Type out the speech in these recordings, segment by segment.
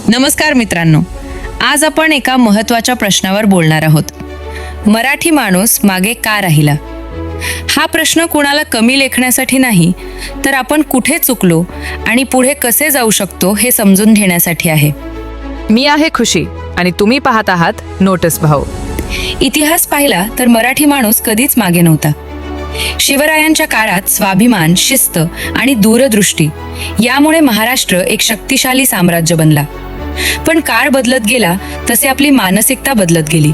नमस्कार मित्रांनो, आज आपण एका महत्त्वाच्या प्रश्नावर बोलणार आहोत. मराठी माणूस मागे का राहिला? हा प्रश्न कुणाला कमी लेखण्यासाठी नाही, तर आपण कुठे चुकलो आणि पुढे कसे जाऊ शकतो हे समजून घेण्यासाठी आहे. मी आहे खुशी आणि तुम्ही पाहत आहात नोटीस भाऊ. इतिहास पाहिला तर मराठी माणूस कधीच मागे नव्हता. शिवरायांच्या काळात स्वाभिमान, शिस्त आणि दूरदृष्टी यामुळे महाराष्ट्र एक शक्तिशाली साम्राज्य बनला. पण काळ बदलत गेला तसे आपली मानसिकता बदलत गेली.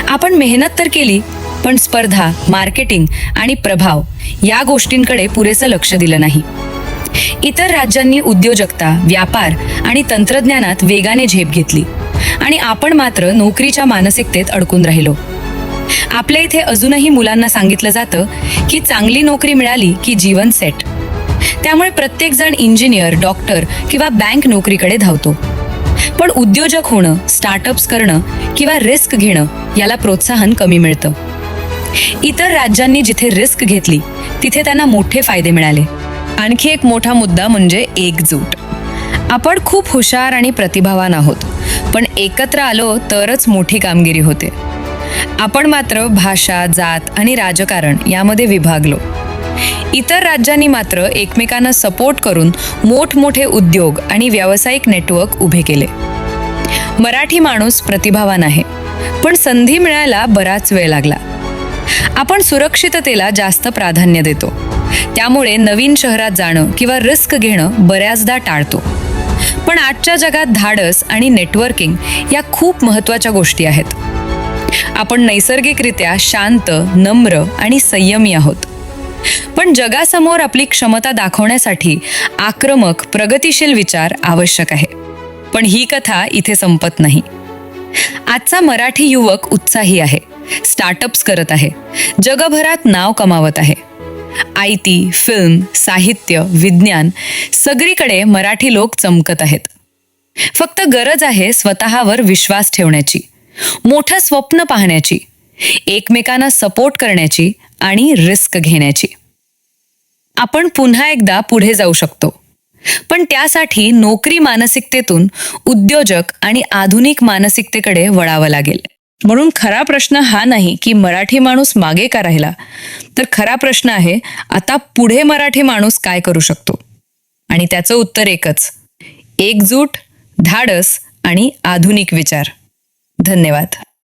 आपण मेहनत तर केली, पण स्पर्धा, मार्केटिंग आणि प्रभाव या गोष्टींकडे पुरेसं लक्ष दिलं नाही. इतर राज्यांनी उद्योजकता, व्यापार आणि तंत्रज्ञानात वेगाने झेप घेतली आणि आपण मात्र नोकरीच्या मानसिकतेत अडकून राहिलो. आपल्या इथे अजूनही मुलांना सांगितलं जातं की चांगली नोकरी मिळाली की जीवन सेट. त्यामुळे प्रत्येक जण इंजिनियर, डॉक्टर किंवा बँक नोकरीकडे धावतो. पण उद्योजक होणं, स्टार्टअप्स करणं किंवा रिस्क घेणं याला प्रोत्साहन कमी मिळतं. इतर राज्यांनी जिथे रिस्क घेतली तिथे त्यांना मोठे फायदे मिळाले. आणखी एक मोठा मुद्दा म्हणजे एकजूट. आपण खूप हुशार आणि प्रतिभावान आहोत, पण एकत्र आलो तरच मोठी कामगिरी होते. आपण मात्र भाषा, जात आणि राजकारण यामध्ये विभागलो. इतर राज्यांनी मात्र एकमेकांना सपोर्ट करून मोठमोठे उद्योग आणि व्यावसायिक नेटवर्क उभे केले. मराठी माणूस प्रतिभावान आहे, पण संधी मिळायला बराच वेळ लागला. आपण सुरक्षिततेला जास्त प्राधान्य देतो, त्यामुळे नवीन शहरात जाणं किंवा रिस्क घेणं बऱ्याचदा टाळतो. पण आजच्या जगात धाडस आणि नेटवर्किंग या खूप महत्त्वाच्या गोष्टी आहेत. आपण नैसर्गिकरित्या शांत, नम्र आणि संयमी आहोत. पण जगासमोर आपली क्षमता दाखवण्यासाठी आक्रमक, प्रगतिशील विचार आवश्यक आहे. पण ही कथा इथे संपत नाही. आजचा मराठी युवक उत्साही आहे, स्टार्टअप्स करत आहे, जगभरात नाव कमावत आहे. IT, फिल्म, साहित्य, विज्ञान सगळीकडे मराठी लोक चमकत आहेत. फक्त गरज आहे स्वतःवर विश्वास ठेवण्याची, मोठं स्वप्न पाहण्याची, एकमेकांना सपोर्ट करण्याची आणि रिस्क घेण्याची. आपण पुन्हा एकदा पुढे जाऊ शकतो, पण त्यासाठी नोकरी मानसिकतेतून उद्योजक आणि आधुनिक मानसिकतेकडे वळावं लागेल. म्हणून खरा प्रश्न हा नाही की मराठी माणूस मागे का राहिला, तर खरा प्रश्न आहे आता पुढे मराठी माणूस काय करू शकतो. आणि त्याचं उत्तर एकच: एकजूट, धाडस आणि आधुनिक विचार. धन्यवाद.